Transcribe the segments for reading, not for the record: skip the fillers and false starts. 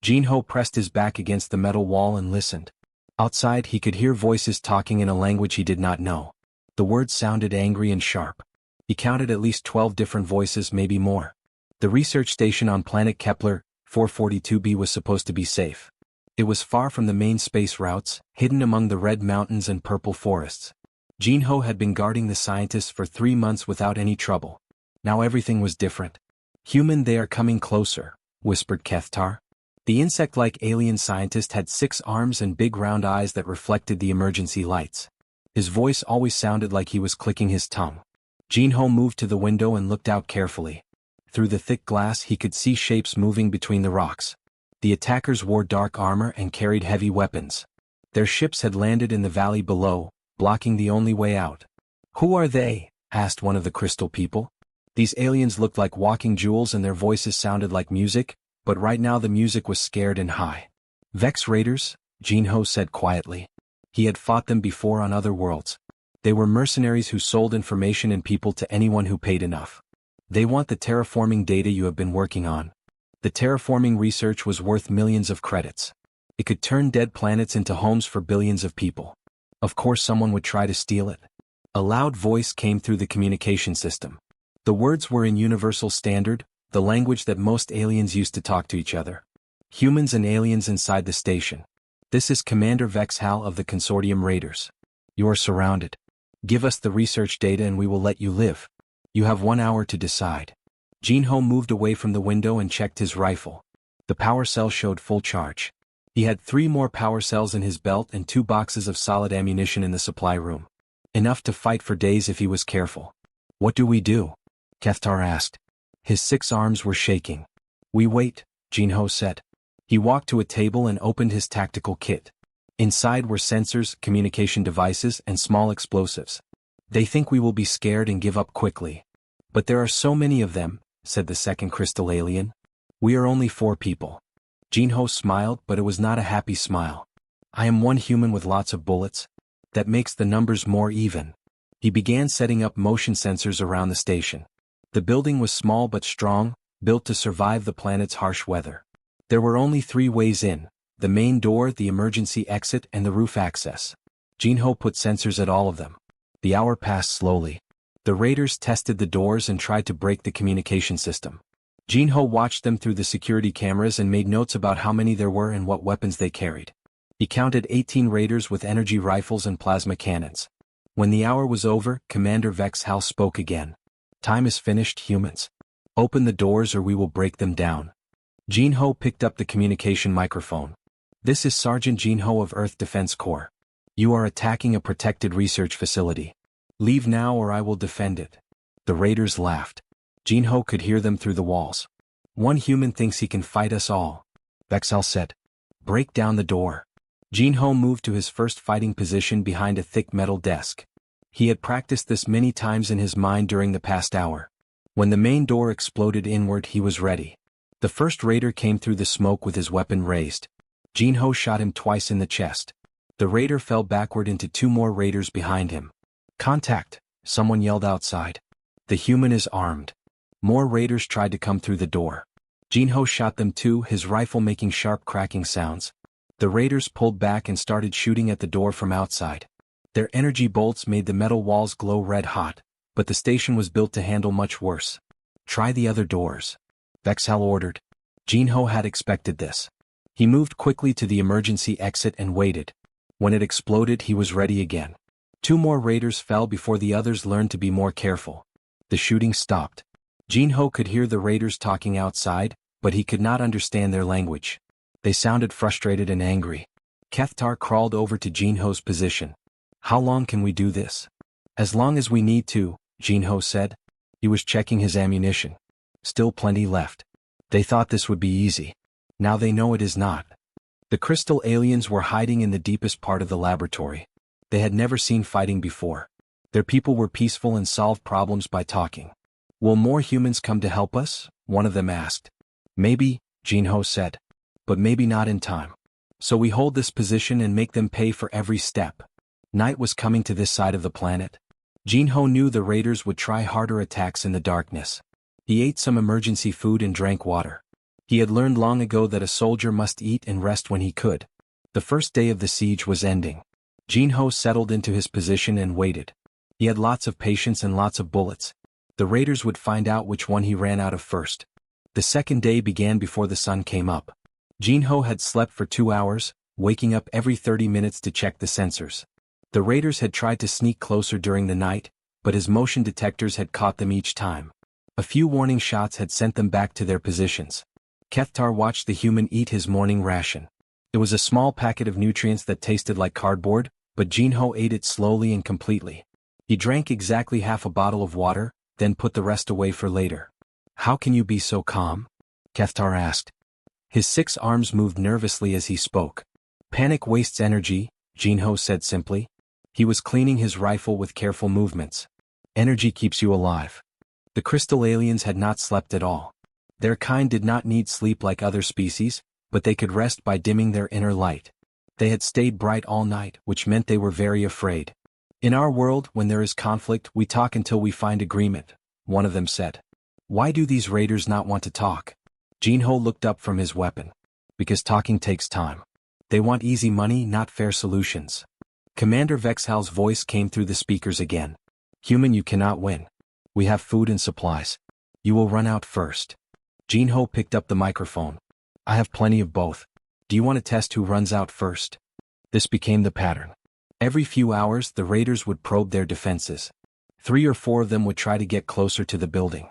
Jinho pressed his back against the metal wall and listened. Outside he could hear voices talking in a language he did not know. The words sounded angry and sharp. He counted at least 12 different voices, maybe more. The research station on planet Kepler 442b was supposed to be safe. It was far from the main space routes, hidden among the red mountains and purple forests. Jinho had been guarding the scientists for 3 months without any trouble. Now everything was different. "Human, they are coming closer," whispered Kethtar. The insect-like alien scientist had 6 arms and big round eyes that reflected the emergency lights. His voice always sounded like he was clicking his tongue. Jinho moved to the window and looked out carefully. Through the thick glass he could see shapes moving between the rocks. The attackers wore dark armor and carried heavy weapons. Their ships had landed in the valley below, blocking the only way out. "Who are they?" asked one of the crystal people. These aliens looked like walking jewels and their voices sounded like music, but right now the music was scared and high. "Vex Raiders," Jinho said quietly. He had fought them before on other worlds. They were mercenaries who sold information and people to anyone who paid enough. "They want the terraforming data you have been working on." The terraforming research was worth millions of credits. It could turn dead planets into homes for billions of people. Of course someone would try to steal it. A loud voice came through the communication system. The words were in Universal Standard, the language that most aliens used to talk to each other. "Humans and aliens inside the station. This is Commander Vexhal of the Consortium Raiders. You are surrounded. Give us the research data and we will let you live. You have 1 hour to decide." Jinho moved away from the window and checked his rifle. The power cell showed full charge. He had 3 more power cells in his belt and 2 boxes of solid ammunition in the supply room. Enough to fight for days if he was careful. "What do we do?" Kethtar asked. His 6 arms were shaking. "We wait," Jinho said. He walked to a table and opened his tactical kit. Inside were sensors, communication devices, and small explosives. "They think we will be scared and give up quickly. But there are so many of them," said the second crystal alien. "We are only 4 people." Jinho smiled, but it was not a happy smile. "I am 1 human with lots of bullets. That makes the numbers more even." He began setting up motion sensors around the station. The building was small but strong, built to survive the planet's harsh weather. There were only 3 ways in: the main door, the emergency exit, and the roof access. Jinho put sensors at all of them. The hour passed slowly. The raiders tested the doors and tried to break the communication system. Jinho watched them through the security cameras and made notes about how many there were and what weapons they carried. He counted 18 raiders with energy rifles and plasma cannons. When the hour was over, Commander Vexhal spoke again. "Time is finished, humans. Open the doors or we will break them down." Jinho picked up the communication microphone. "This is Sergeant Jinho of Earth Defense Corps. You are attacking a protected research facility. Leave now or I will defend it." The raiders laughed. Jinho could hear them through the walls. "One human thinks he can fight us all," Vexhal said. "Break down the door." Jinho moved to his first fighting position behind a thick metal desk. He had practiced this many times in his mind during the past hour. When the main door exploded inward, he was ready. The first raider came through the smoke with his weapon raised. Jinho shot him twice in the chest. The raider fell backward into 2 more raiders behind him. "Contact!" someone yelled outside. "The human is armed." More raiders tried to come through the door. Jinho shot them too, his rifle making sharp cracking sounds. The raiders pulled back and started shooting at the door from outside. Their energy bolts made the metal walls glow red hot, but the station was built to handle much worse. "Try the other doors," Vexhal ordered. Jinho had expected this. He moved quickly to the emergency exit and waited. When it exploded, he was ready again. 2 more raiders fell before the others learned to be more careful. The shooting stopped. Jinho could hear the raiders talking outside, but he could not understand their language. They sounded frustrated and angry. Kethtar crawled over to Jinho's position. "How long can we do this?" "As long as we need to," Jinho said. He was checking his ammunition. Still plenty left. They thought this would be easy. Now they know it is not. The crystal aliens were hiding in the deepest part of the laboratory. They had never seen fighting before. Their people were peaceful and solved problems by talking. "Will more humans come to help us?" one of them asked. "Maybe," Jinho said. "But maybe not in time. So we hold this position and make them pay for every step." Night was coming to this side of the planet. Jinho knew the raiders would try harder attacks in the darkness. He ate some emergency food and drank water. He had learned long ago that a soldier must eat and rest when he could. The first day of the siege was ending. Jinho settled into his position and waited. He had lots of patience and lots of bullets. The raiders would find out which one he ran out of first. The second day began before the sun came up. Jinho had slept for 2 hours, waking up every 30 minutes to check the sensors. The raiders had tried to sneak closer during the night, but his motion detectors had caught them each time. A few warning shots had sent them back to their positions. Keftar watched the human eat his morning ration. It was a small packet of nutrients that tasted like cardboard, but Jinho ate it slowly and completely. He drank exactly half a bottle of water, then put the rest away for later. "How can you be so calm?" Keftar asked. His 6 arms moved nervously as he spoke. "Panic wastes energy," Jinho said simply. He was cleaning his rifle with careful movements. "Energy keeps you alive." The crystal aliens had not slept at all. Their kind did not need sleep like other species, but they could rest by dimming their inner light. They had stayed bright all night, which meant they were very afraid. "In our world, when there is conflict, we talk until we find agreement," one of them said. "Why do these raiders not want to talk?" Jinho looked up from his weapon. "Because talking takes time. They want easy money, not fair solutions." Commander Vexhal's voice came through the speakers again. "Human, you cannot win. We have food and supplies. You will run out first." Jinho picked up the microphone. "I have plenty of both. Do you want to test who runs out first?" This became the pattern. Every few hours the raiders would probe their defenses. 3 or 4 of them would try to get closer to the building.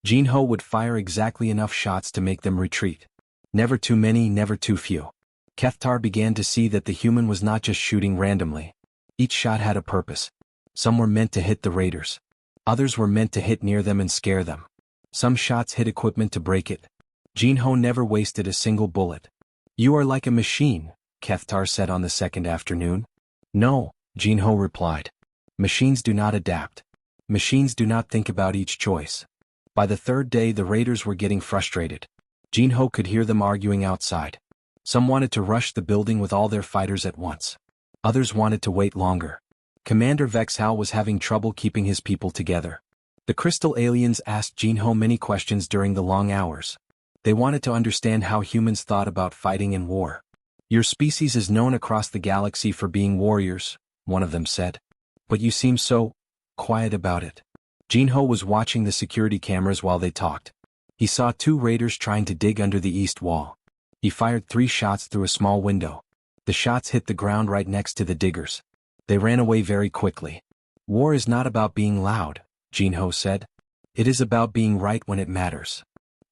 Jinho would fire exactly enough shots to make them retreat. Never too many, never too few. Keftar began to see that the human was not just shooting randomly. Each shot had a purpose. Some were meant to hit the raiders. Others were meant to hit near them and scare them. Some shots hit equipment to break it. Jinho never wasted a single bullet. "You are like a machine," Keftar said on the second afternoon. "No," Jinho replied. "Machines do not adapt. Machines do not think about each choice." By the third day the raiders were getting frustrated. Jinho could hear them arguing outside. Some wanted to rush the building with all their fighters at once. Others wanted to wait longer. Commander Vexhal was having trouble keeping his people together. The crystal aliens asked Jinho many questions during the long hours. They wanted to understand how humans thought about fighting in war. "Your species is known across the galaxy for being warriors," one of them said. "But you seem so quiet about it." Jinho was watching the security cameras while they talked. He saw 2 raiders trying to dig under the east wall. He fired 3 shots through a small window. The shots hit the ground right next to the diggers. They ran away very quickly. "War is not about being loud," Jinho said. "It is about being right when it matters."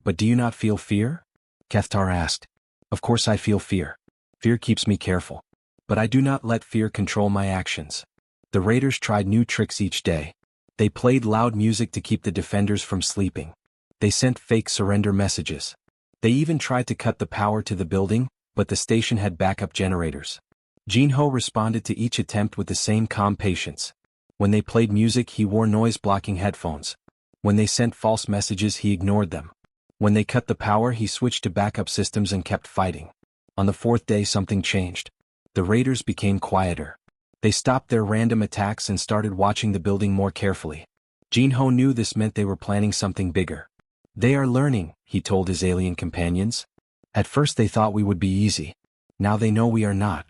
"But do you not feel fear?" Keftar asked. "Of course I feel fear. Fear keeps me careful. But I do not let fear control my actions." The raiders tried new tricks each day. They played loud music to keep the defenders from sleeping. They sent fake surrender messages. They even tried to cut the power to the building, but the station had backup generators. Jinho responded to each attempt with the same calm patience. When they played music he wore noise-blocking headphones. When they sent false messages he ignored them. When they cut the power he switched to backup systems and kept fighting. On the 4th day something changed. The raiders became quieter. They stopped their random attacks and started watching the building more carefully. Jinho knew this meant they were planning something bigger. "They are learning," he told his alien companions. "At first they thought we would be easy. Now they know we are not."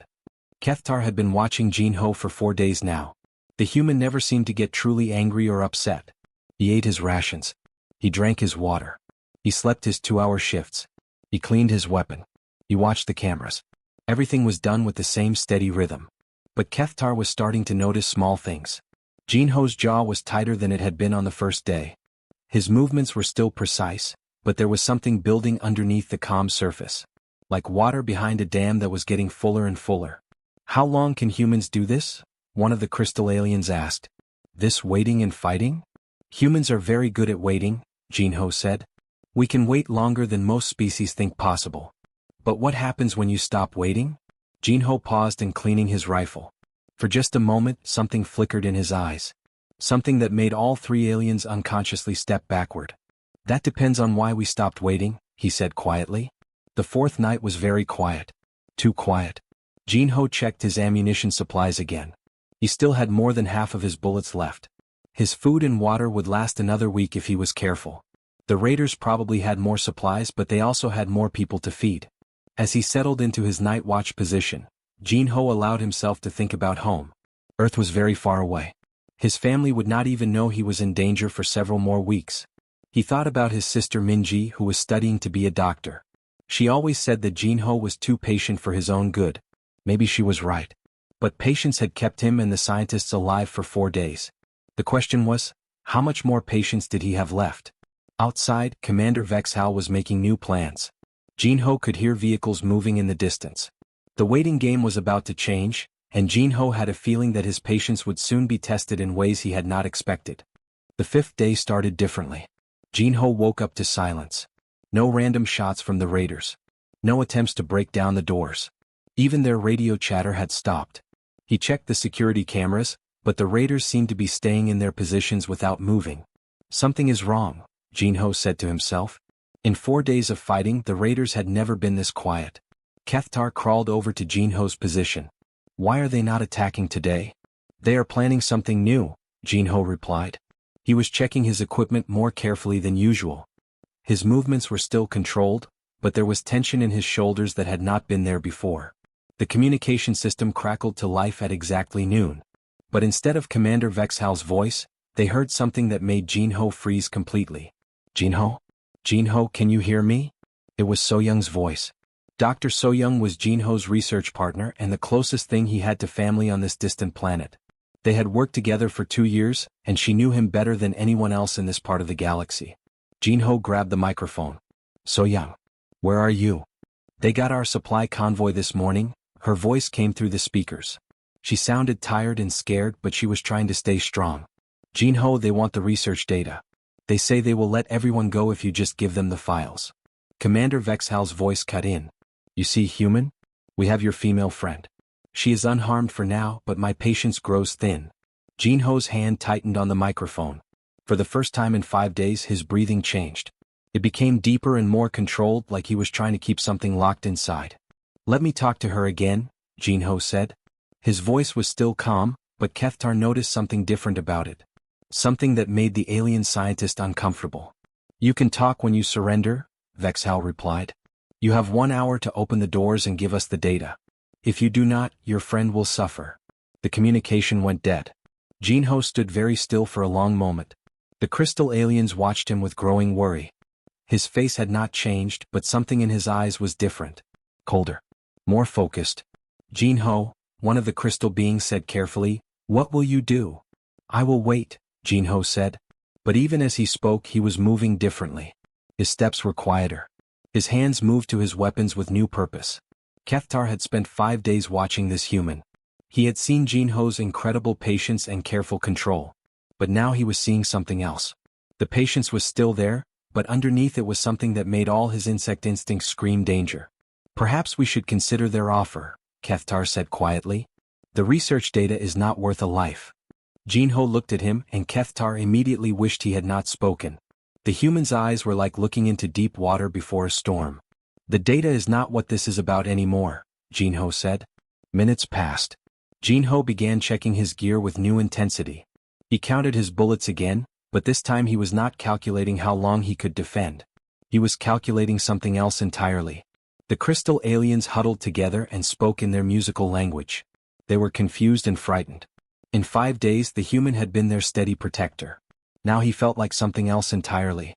Keftar had been watching Jinho for 4 days now. The human never seemed to get truly angry or upset. He ate his rations. He drank his water. He slept his 2-hour shifts. He cleaned his weapon. He watched the cameras. Everything was done with the same steady rhythm. But Keftar was starting to notice small things. Jinho's jaw was tighter than it had been on the first day. His movements were still precise, but there was something building underneath the calm surface. Like water behind a dam that was getting fuller and fuller. "How long can humans do this?" one of the crystal aliens asked. "This waiting and fighting?" "Humans are very good at waiting," Jinho said. "We can wait longer than most species think possible." "But what happens when you stop waiting?" Jinho paused in cleaning his rifle. For just a moment something flickered in his eyes. Something that made all 3 aliens unconsciously step backward. "That depends on why we stopped waiting," he said quietly. The 4th night was very quiet. Too quiet. Jinho checked his ammunition supplies again. He still had more than half of his bullets left. His food and water would last another week if he was careful. The raiders probably had more supplies, but they also had more people to feed. As he settled into his night watch position, Jinho allowed himself to think about home. Earth was very far away. His family would not even know he was in danger for several more weeks. He thought about his sister Minji, who was studying to be a doctor. She always said that Jinho was too patient for his own good. Maybe she was right. But patience had kept him and the scientists alive for 4 days. The question was, how much more patience did he have left? Outside, Commander Vexhal was making new plans. Jinho could hear vehicles moving in the distance. The waiting game was about to change, and Jinho had a feeling that his patience would soon be tested in ways he had not expected. The 5th day started differently. Jinho woke up to silence. No random shots from the raiders. No attempts to break down the doors. Even their radio chatter had stopped. He checked the security cameras, but the raiders seemed to be staying in their positions without moving. Something is wrong, Jinho said to himself. In 4 days of fighting, the raiders had never been this quiet. Kethtar crawled over to Jinho's position. Why are they not attacking today? They are planning something new, Jinho replied. He was checking his equipment more carefully than usual. His movements were still controlled, but there was tension in his shoulders that had not been there before. The communication system crackled to life at exactly noon. But instead of Commander Vexhal's voice, they heard something that made Jinho freeze completely. Jinho? Jinho, can you hear me? It was So-young's voice. Dr. So-young was Jinho's research partner and the closest thing he had to family on this distant planet. They had worked together for 2 years, and she knew him better than anyone else in this part of the galaxy. Jinho grabbed the microphone. So-young. Where are you? They got our supply convoy this morning. Her voice came through the speakers. She sounded tired and scared, but she was trying to stay strong. Jinho, they want the research data. They say they will let everyone go if you just give them the files. Commander Vexhal's voice cut in. You see, human? We have your female friend. She is unharmed for now, but my patience grows thin. Jinho's hand tightened on the microphone. For the first time in 5 days, his breathing changed. It became deeper and more controlled, like he was trying to keep something locked inside. Let me talk to her again, Jinho said. His voice was still calm, but Kethtar noticed something different about it. Something that made the alien scientist uncomfortable. You can talk when you surrender, Vexhal replied. You have 1 hour to open the doors and give us the data. If you do not, your friend will suffer. The communication went dead. Jinho stood very still for a long moment. The crystal aliens watched him with growing worry. His face had not changed, but something in his eyes was different. Colder. More focused. Jinho, one of the crystal beings said carefully, what will you do? I will wait, Jinho said. But even as he spoke, he was moving differently. His steps were quieter. His hands moved to his weapons with new purpose. Kethtar had spent 5 days watching this human. He had seen Jinho's incredible patience and careful control. But now he was seeing something else. The patience was still there, but underneath it was something that made all his insect instincts scream danger. Perhaps we should consider their offer, Kethtar said quietly. The research data is not worth a life. Jinho looked at him, and Kethtar immediately wished he had not spoken. The human's eyes were like looking into deep water before a storm. The data is not what this is about anymore, Jinho said. Minutes passed. Jinho began checking his gear with new intensity. He counted his bullets again, but this time he was not calculating how long he could defend. He was calculating something else entirely. The crystal aliens huddled together and spoke in their musical language. They were confused and frightened. In 5 days the human had been their steady protector. Now he felt like something else entirely.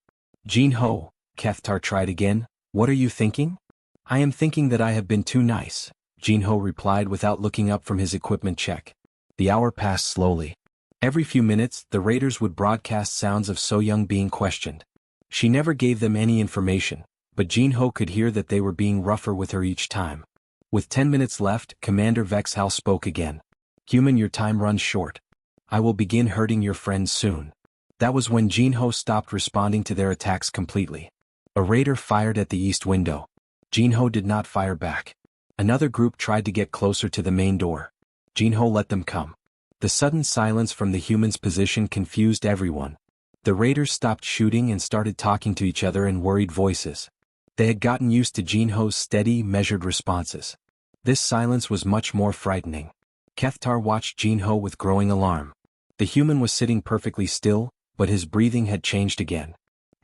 Jinho, Kethtar tried again, what are you thinking? I am thinking that I have been too nice, Jinho replied without looking up from his equipment check. The hour passed slowly. Every few minutes, the raiders would broadcast sounds of So-young being questioned. She never gave them any information, but Jinho could hear that they were being rougher with her each time. With 10 minutes left, Commander Vexhal spoke again. Human, your time runs short. I will begin hurting your friends soon. That was when Jinho stopped responding to their attacks completely. A raider fired at the east window. Jinho did not fire back. Another group tried to get closer to the main door. Jinho let them come. The sudden silence from the human's position confused everyone. The raiders stopped shooting and started talking to each other in worried voices. They had gotten used to Jinho's steady, measured responses. This silence was much more frightening. Kethtar watched Jinho with growing alarm. The human was sitting perfectly still, but his breathing had changed again.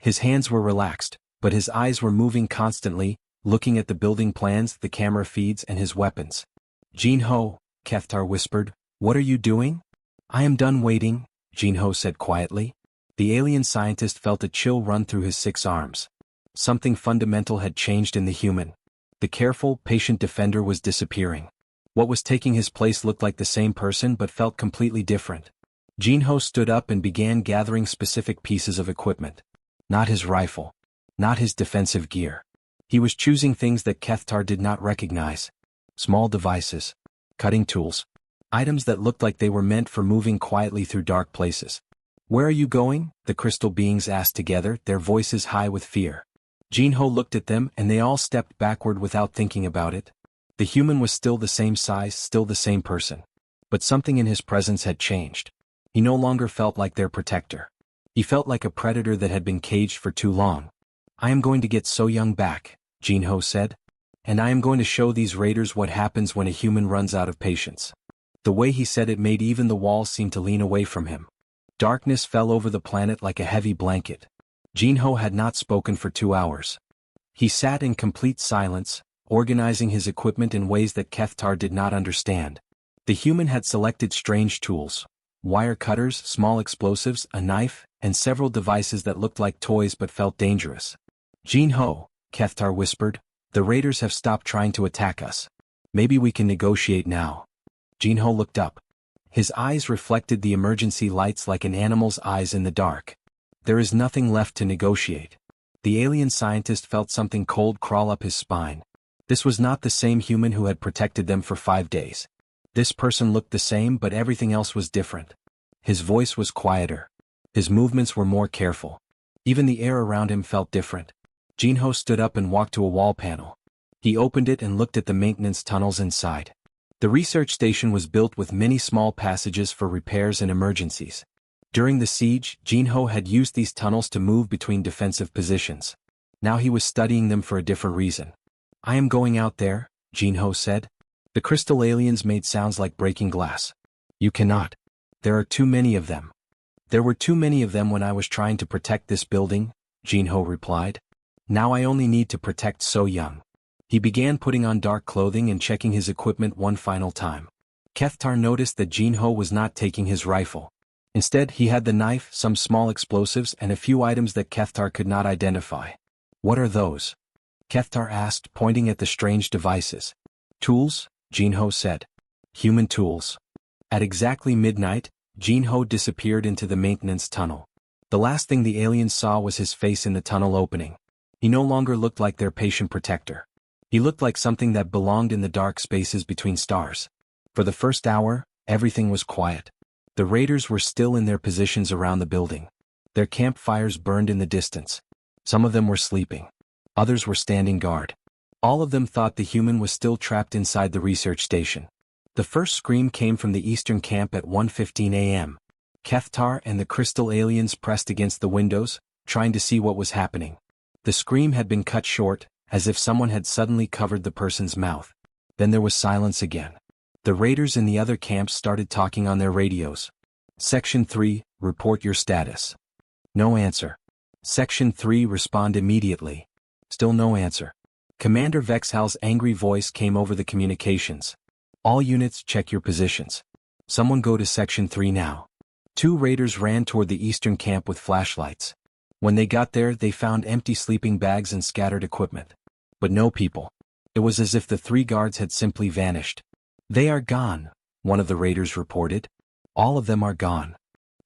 His hands were relaxed, but his eyes were moving constantly, looking at the building plans, the camera feeds and his weapons. Jin-Ho, Keftar whispered, "What are you doing?" "I am done waiting," Jin-Ho said quietly. The alien scientist felt a chill run through his 6 arms. Something fundamental had changed in the human. The careful, patient defender was disappearing. What was taking his place looked like the same person but felt completely different. Jin-Ho stood up and began gathering specific pieces of equipment. Not his rifle. Not his defensive gear. He was choosing things that Keftar did not recognize. Small devices. Cutting tools. Items that looked like they were meant for moving quietly through dark places. "Where are you going?" the crystal beings asked together, their voices high with fear. Jin-Ho looked at them and they all stepped backward without thinking about it. The human was still the same size, still the same person. But something in his presence had changed. He no longer felt like their protector. He felt like a predator that had been caged for too long. "I am going to get So Young back," Jin-Ho said. "And I am going to show these raiders what happens when a human runs out of patience." The way he said it made even the walls seem to lean away from him. Darkness fell over the planet like a heavy blanket. Jin-Ho had not spoken for 2 hours. He sat in complete silence, organizing his equipment in ways that Keftar did not understand. The human had selected strange tools. Wire cutters, small explosives, a knife, and several devices that looked like toys but felt dangerous. "Jin-Ho," Keftar whispered, "the raiders have stopped trying to attack us. Maybe we can negotiate now." Jin-Ho looked up. His eyes reflected the emergency lights like an animal's eyes in the dark. "There is nothing left to negotiate." The alien scientist felt something cold crawl up his spine. This was not the same human who had protected them for 5 days. This person looked the same but everything else was different. His voice was quieter. His movements were more careful. Even the air around him felt different. Jin-Ho stood up and walked to a wall panel. He opened it and looked at the maintenance tunnels inside. The research station was built with many small passages for repairs and emergencies. During the siege, Jin-Ho had used these tunnels to move between defensive positions. Now he was studying them for a different reason. "I am going out there," Jin-Ho said. The crystal aliens made sounds like breaking glass. "You cannot. There are too many of them." "There were too many of them when I was trying to protect this building," Jin-Ho replied. "Now I only need to protect So Young." He began putting on dark clothing and checking his equipment one final time. Keftar noticed that Jin-Ho was not taking his rifle. Instead, he had the knife, some small explosives, and a few items that Keftar could not identify. "What are those?" Keftar asked, pointing at the strange devices. "Tools," Jin-Ho said. "Human tools." At exactly midnight, Jin-Ho disappeared into the maintenance tunnel. The last thing the aliens saw was his face in the tunnel opening. He no longer looked like their patient protector. He looked like something that belonged in the dark spaces between stars. For the first hour, everything was quiet. The raiders were still in their positions around the building. Their campfires burned in the distance. Some of them were sleeping. Others were standing guard. All of them thought the human was still trapped inside the research station. The first scream came from the eastern camp at 1:15 a.m. Keftar and the crystal aliens pressed against the windows, trying to see what was happening. The scream had been cut short, as if someone had suddenly covered the person's mouth. Then there was silence again. The raiders in the other camps started talking on their radios. "Section 3, report your status." No answer. "Section 3, respond immediately." Still no answer. Commander Vexhal's angry voice came over the communications. "All units, check your positions. Someone go to Section 3 now." 2 raiders ran toward the eastern camp with flashlights. When they got there, they found empty sleeping bags and scattered equipment. But no people. It was as if the 3 guards had simply vanished. "They are gone," one of the raiders reported. "All of them are gone."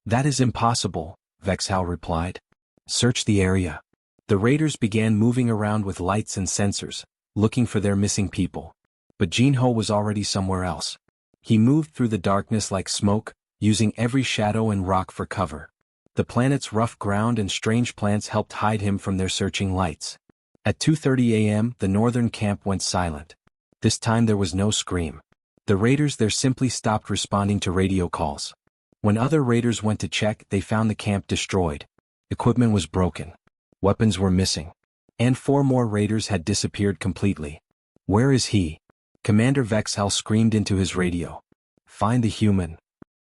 "That is impossible," Vexhal replied. "Search the area." The raiders began moving around with lights and sensors, looking for their missing people. But Jin-Ho was already somewhere else. He moved through the darkness like smoke, using every shadow and rock for cover. The planet's rough ground and strange plants helped hide him from their searching lights. At 2:30 a.m., the northern camp went silent. This time there was no scream. The raiders there simply stopped responding to radio calls. When other raiders went to check, they found the camp destroyed. Equipment was broken. Weapons were missing. And 4 more raiders had disappeared completely. "Where is he?" Commander Vexhal screamed into his radio. "Find the human."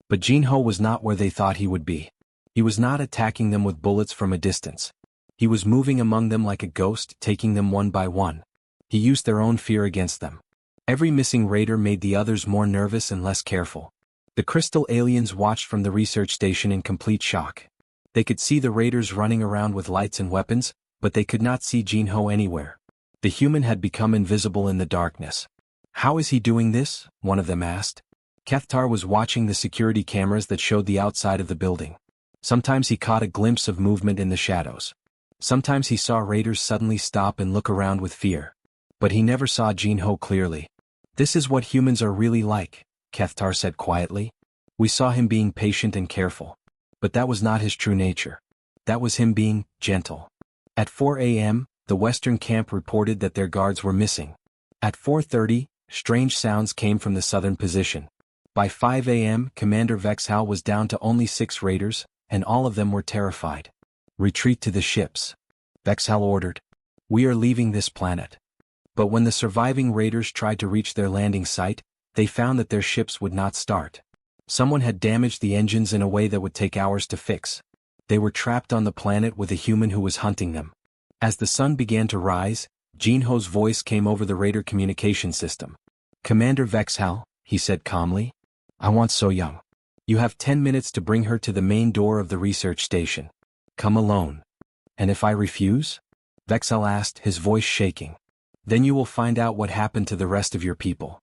But Jin-Ho was not where they thought he would be. He was not attacking them with bullets from a distance. He was moving among them like a ghost, taking them one by one. He used their own fear against them. Every missing raider made the others more nervous and less careful. The crystal aliens watched from the research station in complete shock. They could see the raiders running around with lights and weapons, but they could not see Jinho anywhere. The human had become invisible in the darkness. "How is he doing this?" one of them asked. Kethtar was watching the security cameras that showed the outside of the building. Sometimes he caught a glimpse of movement in the shadows. Sometimes he saw raiders suddenly stop and look around with fear. But he never saw Jinho clearly. "This is what humans are really like," Kethtar said quietly. "We saw him being patient and careful. But that was not his true nature. That was him being gentle." At 4 a.m., the Western camp reported that their guards were missing. At 4:30, strange sounds came from the southern position. By 5 a.m., Commander Vexhal was down to only 6 raiders, and all of them were terrified. "Retreat to the ships," Vexhal ordered. "We are leaving this planet." But when the surviving raiders tried to reach their landing site, they found that their ships would not start. Someone had damaged the engines in a way that would take hours to fix. They were trapped on the planet with a human who was hunting them. As the sun began to rise, Jinho's voice came over the raider communication system. "Commander Vexhal," he said calmly, "I want So Young. You have 10 minutes to bring her to the main door of the research station. Come alone." "And if I refuse?" Vexhal asked, his voice shaking. "Then you will find out what happened to the rest of your people."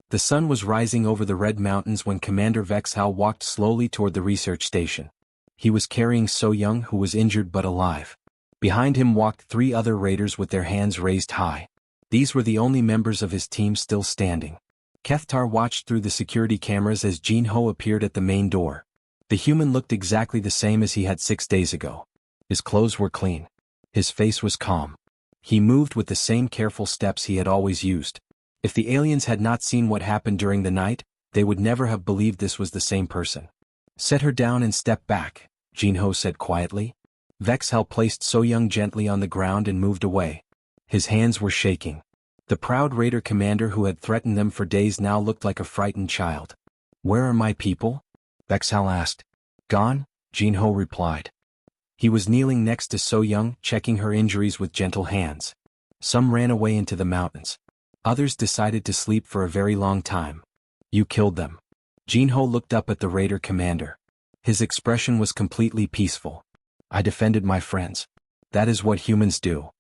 The sun was rising over the Red Mountains when Commander Vexhal walked slowly toward the research station. He was carrying So Young, who was injured but alive. Behind him walked 3 other raiders with their hands raised high. These were the only members of his team still standing. Kethtar watched through the security cameras as Jinho appeared at the main door. The human looked exactly the same as he had 6 days ago. His clothes were clean. His face was calm. He moved with the same careful steps he had always used. If the aliens had not seen what happened during the night, they would never have believed this was the same person. "Set her down and step back," Jinho said quietly. Vexhal placed So Young gently on the ground and moved away. His hands were shaking. The proud raider commander who had threatened them for days now looked like a frightened child. "Where are my people?" Vexhal asked. "Gone," Jinho replied. He was kneeling next to So Young, checking her injuries with gentle hands. Some ran away into the mountains. Others decided to sleep for a very long time. "You killed them." Jinho looked up at the raider commander. His expression was completely peaceful. "I defended my friends. That is what humans do."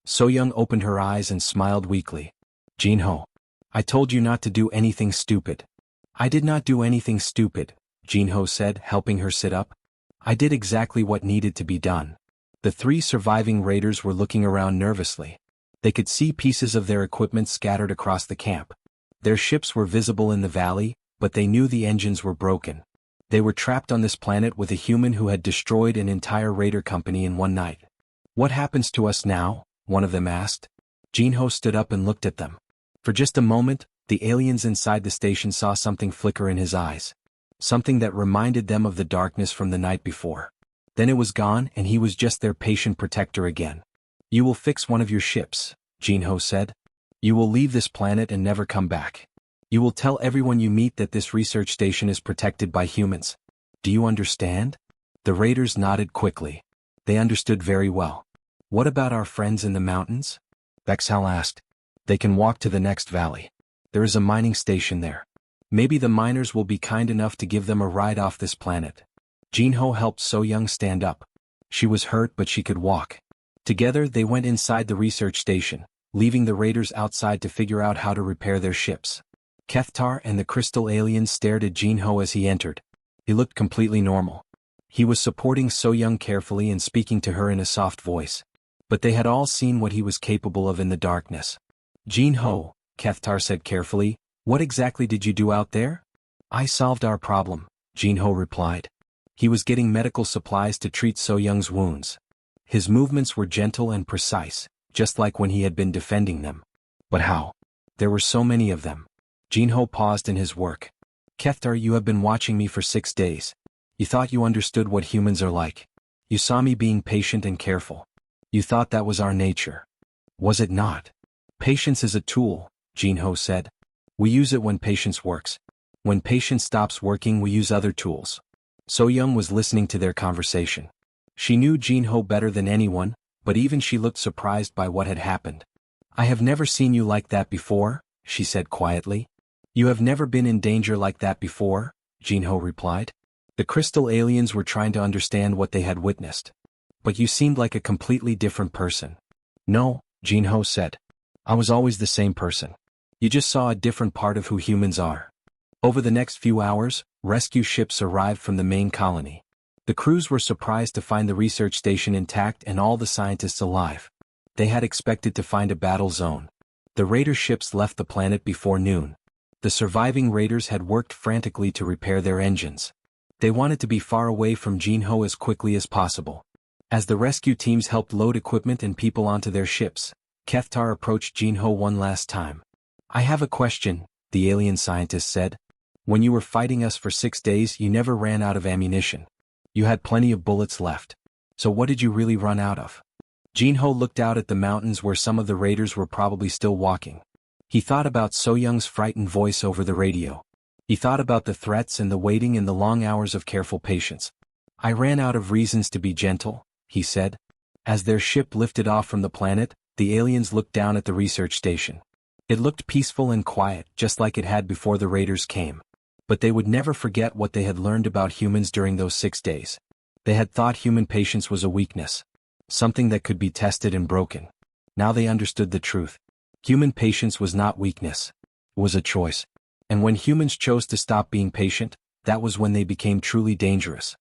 So Young opened her eyes and smiled weakly. "Jinho, I told you not to do anything stupid." "I did not do anything stupid," Jinho said, helping her sit up. "I did exactly what needed to be done." The 3 surviving raiders were looking around nervously. They could see pieces of their equipment scattered across the camp. Their ships were visible in the valley, but they knew the engines were broken. They were trapped on this planet with a human who had destroyed an entire raider company in one night. "What happens to us now?" one of them asked. Jinho stood up and looked at them. For just a moment, the aliens inside the station saw something flicker in his eyes. Something that reminded them of the darkness from the night before. Then it was gone and he was just their patient protector again. "You will fix one of your ships," Jinho said. "You will leave this planet and never come back. You will tell everyone you meet that this research station is protected by humans. Do you understand?" The raiders nodded quickly. They understood very well. "What about our friends in the mountains?" Vexhal asked. "They can walk to the next valley. There is a mining station there. Maybe the miners will be kind enough to give them a ride off this planet." Jinho helped So Young stand up. She was hurt but she could walk. Together they went inside the research station, leaving the raiders outside to figure out how to repair their ships. Kethtar and the crystal aliens stared at Jinho as he entered. He looked completely normal. He was supporting So Young carefully and speaking to her in a soft voice. But they had all seen what he was capable of in the darkness. "Jinho," Kethtar said carefully, "what exactly did you do out there?" "I solved our problem," Jinho replied. He was getting medical supplies to treat So Young's wounds. His movements were gentle and precise, just like when he had been defending them. "But how? There were so many of them." Jinho paused in his work. "Kethtar, you have been watching me for 6 days. You thought you understood what humans are like. You saw me being patient and careful. You thought that was our nature. Was it not? Patience is a tool," Jinho said. "We use it when patience works. When patience stops working, we use other tools." So Young was listening to their conversation. She knew Jinho better than anyone, but even she looked surprised by what had happened. "I have never seen you like that before," she said quietly. "You have never been in danger like that before," Jinho replied. The crystal aliens were trying to understand what they had witnessed. "But you seemed like a completely different person." "No," Jinho said. "I was always the same person. You just saw a different part of who humans are." Over the next few hours, rescue ships arrived from the main colony. The crews were surprised to find the research station intact and all the scientists alive. They had expected to find a battle zone. The raider ships left the planet before noon. The surviving raiders had worked frantically to repair their engines. They wanted to be far away from Jinho as quickly as possible. As the rescue teams helped load equipment and people onto their ships, Kethtar approached Jinho one last time. "I have a question," the alien scientist said. "When you were fighting us for 6 days, you never ran out of ammunition. You had plenty of bullets left. So what did you really run out of?" Jinho looked out at the mountains where some of the raiders were probably still walking. He thought about So Young's frightened voice over the radio. He thought about the threats and the waiting and the long hours of careful patience. "I ran out of reasons to be gentle," he said. As their ship lifted off from the planet, the aliens looked down at the research station. It looked peaceful and quiet, just like it had before the raiders came. But they would never forget what they had learned about humans during those 6 days. They had thought human patience was a weakness, something that could be tested and broken. Now they understood the truth. Human patience was not weakness. It was a choice. And when humans chose to stop being patient, that was when they became truly dangerous.